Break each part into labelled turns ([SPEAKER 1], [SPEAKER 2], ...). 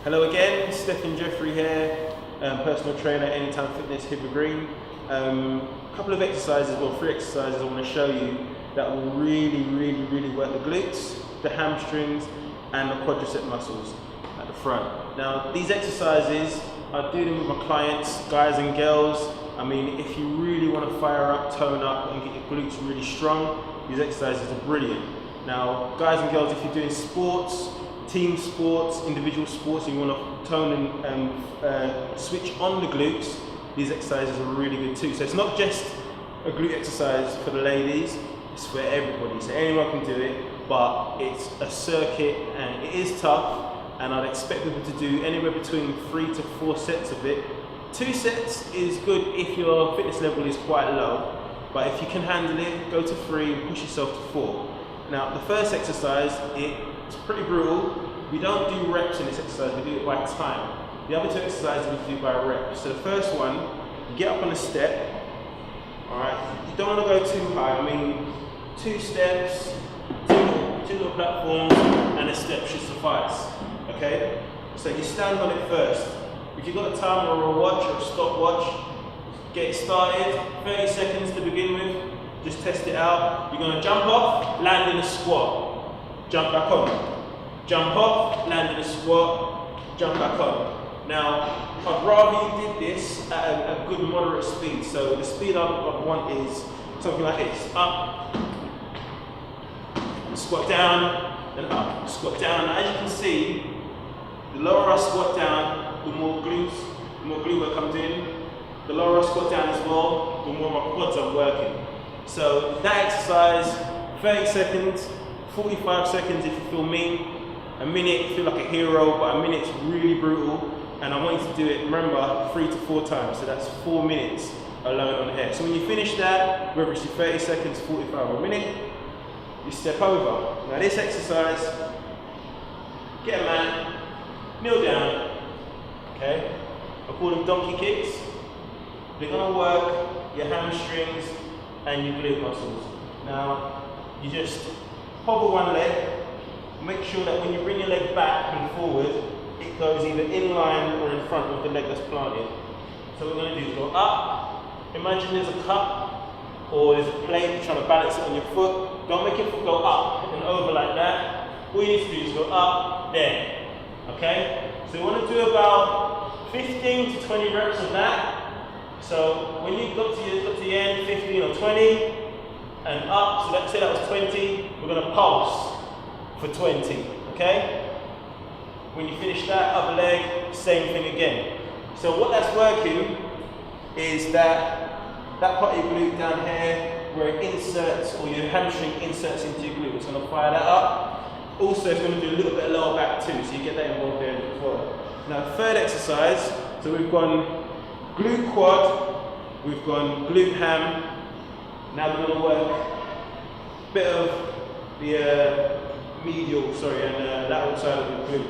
[SPEAKER 1] Hello again, Stephen Jeffrey here, personal trainer, Anytime Fitness, Hither Green. Couple of exercises, or 3 exercises I want to show you that will really work the glutes, the hamstrings and the quadricep muscles at the front. Now these exercises, I do them with my clients, guys and girls. I mean, if you really want to fire up, tone up and get your glutes really strong, these exercises are brilliant. Now guys and girls, if you're doing sports, team sports, individual sports, and you want to tone and switch on the glutes, these exercises are really good too. So it's not just a glute exercise for the ladies, it's for everybody. So anyone can do it, but it's a circuit and it is tough, and I'd expect people to do anywhere between 3 to 4 sets of it. 2 sets is good if your fitness level is quite low, but if you can handle it, go to 3 and push yourself to 4. Now the first exercise, it's pretty brutal. We don't do reps in this exercise, we do it by time. The other 2 exercises we do by reps. So the first one, you get up on a step, alright? You don't want to go too high, I mean 2 steps, 2 little platforms, and a step should suffice, okay? So you stand on it first. If you've got a timer or a watch or a stopwatch, get it started, 30 seconds to begin with, just test it out. You're going to jump off, land in a squat, jump back on. Jump off, land in a squat, jump back on. Now, I'd rather you did this at a good moderate speed. So the speed I want is something like this. Up, squat down, and up, squat down. Now, as you can see, the lower I squat down, the more glute work comes in. The lower I squat down as well, the more my quads are working. So that exercise, 30 seconds, 45 seconds if you feel mean. A minute, you feel like a hero, but a minute's really brutal. And I want you to do it, remember, 3 to 4 times. So that's 4 minutes alone on here. So when you finish that, whether it's your 30 seconds, 45 or a minute, you step over. Now this exercise, get a mat, kneel down, okay? I call them donkey kicks. They're gonna work your hamstrings and your glute muscles. Now, you just hobble one leg. Make sure that when you bring your leg back and forward, it goes either in line or in front of the leg that's planted. So what we're going to do is go up. Imagine there's a cup or there's a plate, you're trying to balance it on your foot. Don't make your foot go up and over like that. All you need to do is go up, there. Okay? So we want to do about 15 to 20 reps of that. So when you got to the end, 15 or 20, and up, so let's say that was 20, we're going to pulse for 20, okay? When you finish that other leg, same thing again. So what that's working is that part of your glute down here, where it inserts, or your hamstring inserts into your glute, it's going to fire that up. Also, it's going to do a little bit of lower back too, so you get that involved there as well. Now, third exercise, so we've gone glute quad, we've gone glute ham. Now we're going to work a bit of the medial, and lateral side of the glute.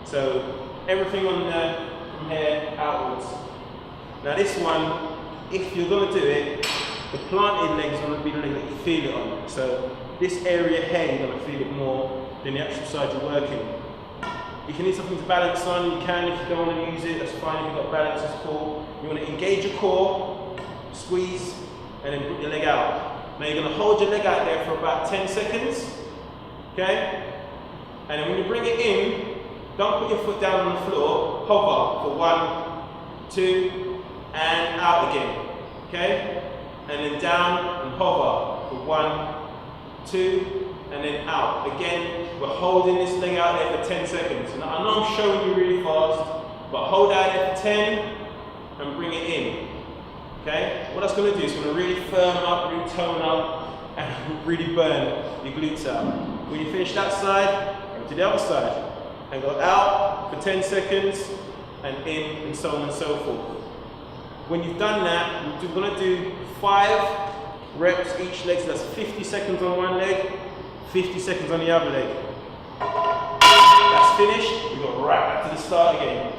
[SPEAKER 1] So everything on from here outwards. Now this one, if you're going to do it, the planted leg is going to be the leg that you feel it on. So this area here, you're going to feel it more than the actual side you're working. If you need something to balance on, you can. If you don't want to use it, that's fine. If you've got balance, it's cool. You want to engage your core, squeeze, and then put your leg out. Now you're going to hold your leg out there for about 10 seconds. Okay? And then when you bring it in, don't put your foot down on the floor, hover for 1, 2, and out again. Okay? And then down and hover for 1, 2, and then out. Again, we're holding this leg out there for 10 seconds. Now I know I'm showing you really fast, but hold out there for 10 and bring it in. Okay? What that's going to do is going to really firm up, really tone up, and really burn your glutes out. When you finish that side, go to the other side and go out for 10 seconds and in, and so on and so forth. When you've done that, we're going to do 5 reps each leg, so that's 50 seconds on one leg, 50 seconds on the other leg. That's finished, we go right back to the start again.